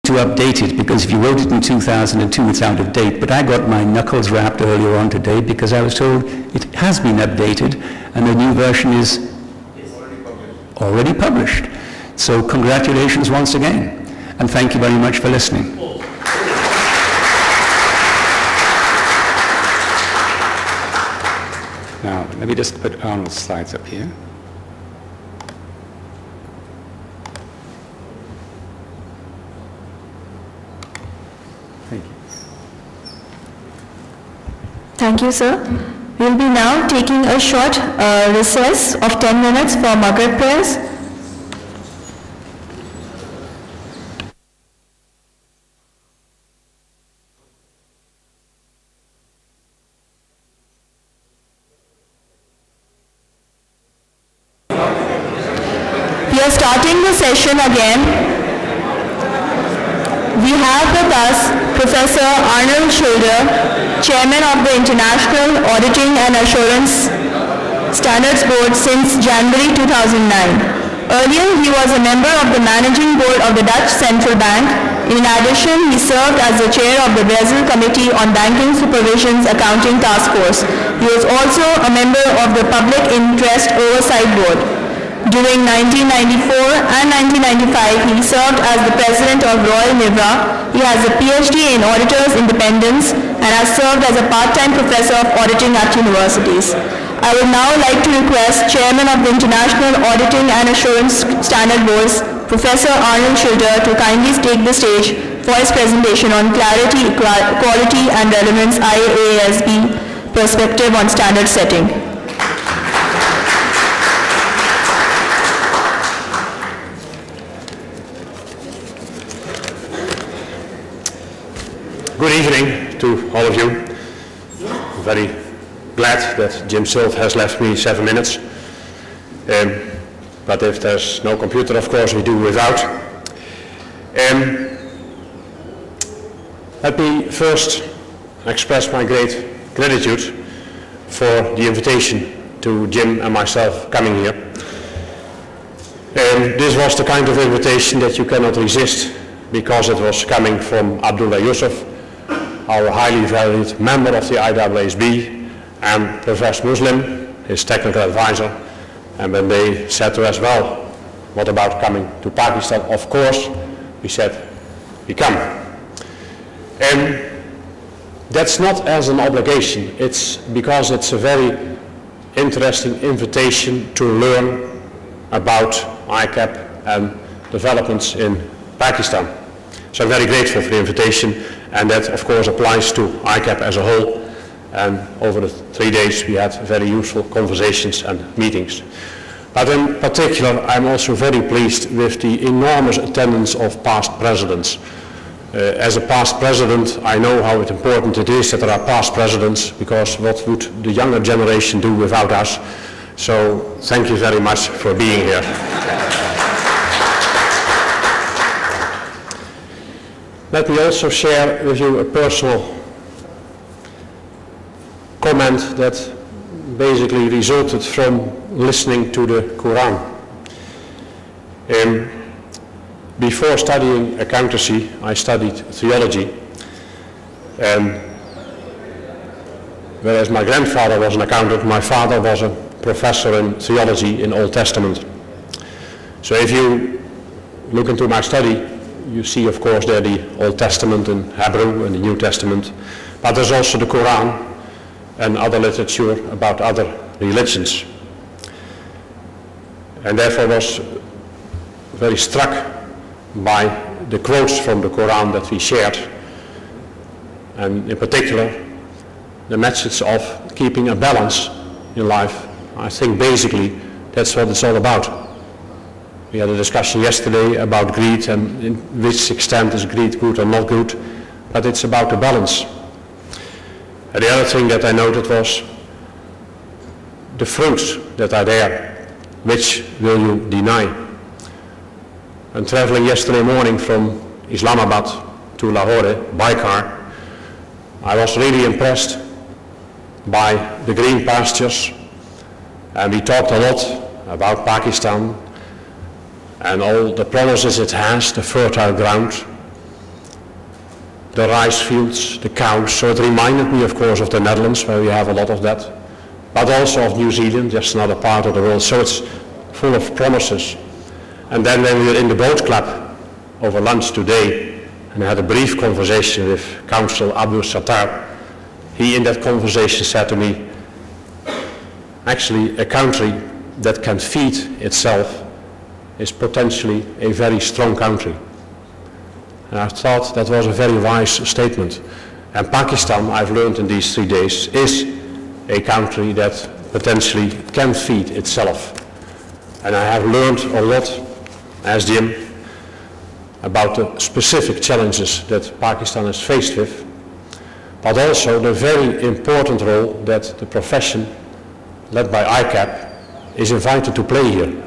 to update it, because if you wrote it in 2002, it's out of date. But I got my knuckles rapped earlier on today because I was told it has been updated and the new version is already published. So congratulations once again, and thank you very much for listening. Now, let me just put Arnold's slides up here. Thank you. Thank you, sir. We'll be now taking a short recess of 10 minutes for Maghrib prayers. We are starting the session again. We have with us Professor Arnold Schilder, Chairman of the International Auditing and Assurance Standards Board since January 2009. Earlier, he was a member of the Managing Board of the Dutch Central Bank. In addition, he served as the chair of the Brazil Committee on Banking Supervision's Accounting Task Force. He was also a member of the Public Interest Oversight Board. During 1994 and 1995, he served as the president of Royal Nivra. He has a PhD in Auditors Independence and has served as a part-time professor of auditing at universities. I would now like to request Chairman of the International Auditing and Assurance Standard Boards, Professor Arnold Schilder, to kindly take the stage for his presentation on Clarity, Quality and Relevance IASB Perspective on Standard Setting. Good evening to all of you. I'm very glad that Jim Sylve has left me 7 minutes. But if there's no computer, of course, we do without. Let me first express my great gratitude for the invitation to Jim and myself coming here. This was the kind of invitation that you cannot resist, because it was coming from Abdullah Yusuf, our highly valued member of the IAASB, and Professor Muslim, his technical advisor. And when they said to us, well, what about coming to Pakistan? Of course, we said, we come. And that's not as an obligation, it's because it's a very interesting invitation to learn about ICAP and developments in Pakistan. So I'm very grateful for the invitation, and that of course applies to ICAP as a whole. And over the 3 days we had very useful conversations and meetings. But in particular, I'm also very pleased with the enormous attendance of past presidents. As a past president, I know how important it is that there are past presidents, because what would the younger generation do without us? So thank you very much for being here. Let me also share with you a personal comment that basically resulted from listening to the Quran. Before studying accountancy, I studied theology. Whereas my grandfather was an accountant, my father was a professor in theology in Old Testament. So if you look into my study, you see of course there the Old Testament in Hebrew and the New Testament, but there's also the Quran and other literature about other religions. And therefore I was very struck by the quotes from the Quran that we shared, and in particular the message of keeping a balance in life. I think basically that's what it's all about. We had a discussion yesterday about greed and in which extent is greed good or not good, but it's about the balance. And the other thing that I noted was the fruits that are there, which will you deny? And traveling yesterday morning from Islamabad to Lahore by car, I was really impressed by the green pastures, and we talked a lot about Pakistan and all the promises it has, the fertile ground. the rice fields, the cows. So it reminded me, of course, of the Netherlands, where we have a lot of that, but also of New Zealand, just another part of the world. So it's full of promises. And then when we were in the boat club over lunch today, and I had a brief conversation with Council Abdul Sattar, he in that conversation said to me, actually a country that can feed itself is potentially a very strong country. And I thought that was a very wise statement. And Pakistan, I've learned in these 3 days, is a country that potentially can feed itself. And I have learned a lot, as Jim, about the specific challenges that Pakistan is faced with, but also the very important role that the profession, led by ICAP, is invited to play here.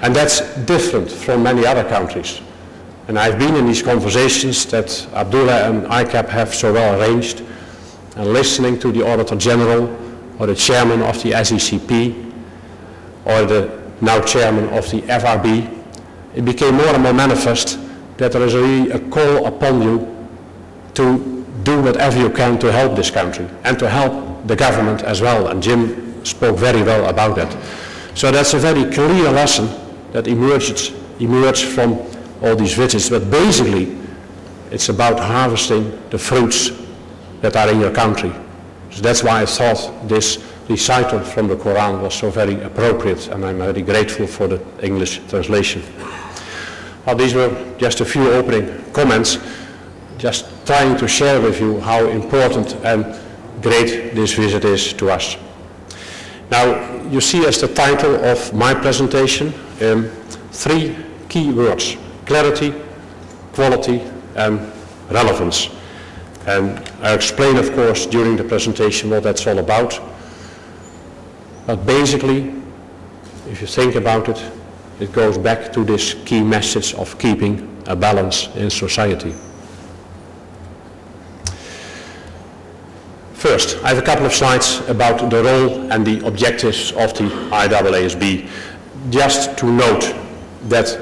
And that's different from many other countries. And I've been in these conversations that Abdullah and ICAP have so well arranged, and listening to the Auditor General, or the Chairman of the SECP, or the now Chairman of the FRB, it became more and more manifest that there is really a call upon you to do whatever you can to help this country, and to help the government as well, and Jim spoke very well about that. So that's a very clear lesson that emerged from all these visits, but basically it's about harvesting the fruits that are in your country. So that's why I thought this recital from the Quran was so very appropriate, and I'm very grateful for the English translation. Well, these were just a few opening comments, just trying to share with you how important and great this visit is to us. Now, you see as the title of my presentation, 3 key words: clarity, quality, and relevance. And I explain, of course, during the presentation what that's all about. But basically, if you think about it, it goes back to this key message of keeping a balance in society. First, I have a couple of slides about the role and the objectives of the IAASB. Just to note that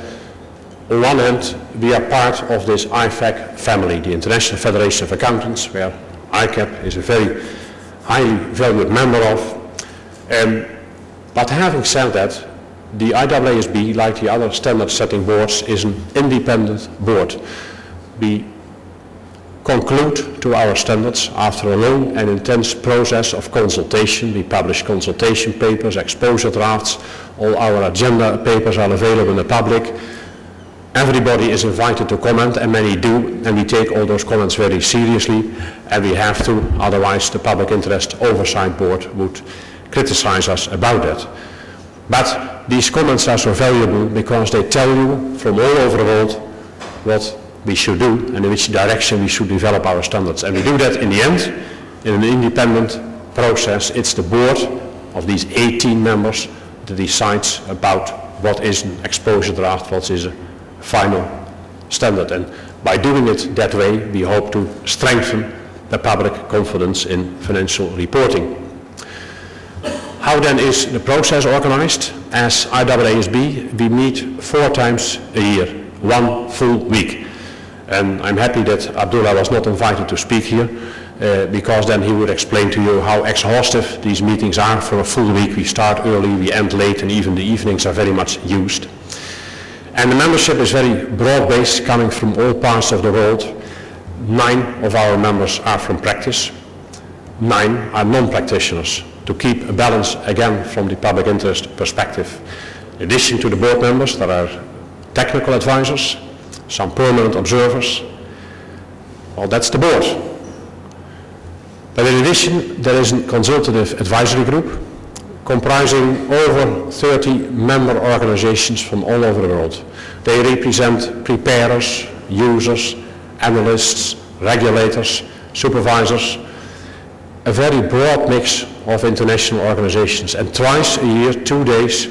on one hand, we are part of this IFAC family, the International Federation of Accountants, where ICAP is a very highly valued member of. But having said that, the IAASB, like the other standard setting boards, is an independent board. We conclude to our standards after a long and intense process of consultation. We publish consultation papers, exposure drafts, all our agenda papers are available in the public. Everybody is invited to comment, and many do, and we take all those comments very seriously, and we have to, otherwise the Public Interest Oversight Board would criticize us about that. But these comments are so valuable because they tell you from all over the world what we should do and in which direction we should develop our standards. And we do that in the end in an independent process. It's the board of these 18 members that decides about what is an exposure draft, what is a final standard. And by doing it that way, we hope to strengthen the public confidence in financial reporting. How then is the process organized? As IAASB, we meet 4 times a year, 1 full week. And I'm happy that Abdullah was not invited to speak here, because then he would explain to you how exhaustive these meetings are for a full week. We start early, we end late, and even the evenings are very much used. And the membership is very broad-based, coming from all parts of the world. 9 of our members are from practice, 9 are non-practitioners, to keep a balance again from the public interest perspective. In addition to the board members, there are technical advisors, some permanent observers. Well, that's the board. But in addition, there is a consultative advisory group comprising over 30 member organizations from all over the world. They represent preparers, users, analysts, regulators, supervisors, a very broad mix of international organizations. And twice a year, 2 days,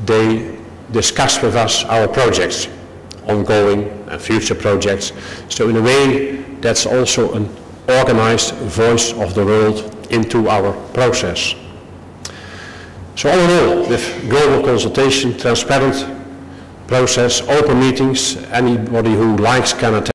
they discuss with us our projects, ongoing and future projects. So in a way, that's also an organized voice of the world into our process. So all in all, with global consultation, transparent process, open meetings, anybody who likes can attend.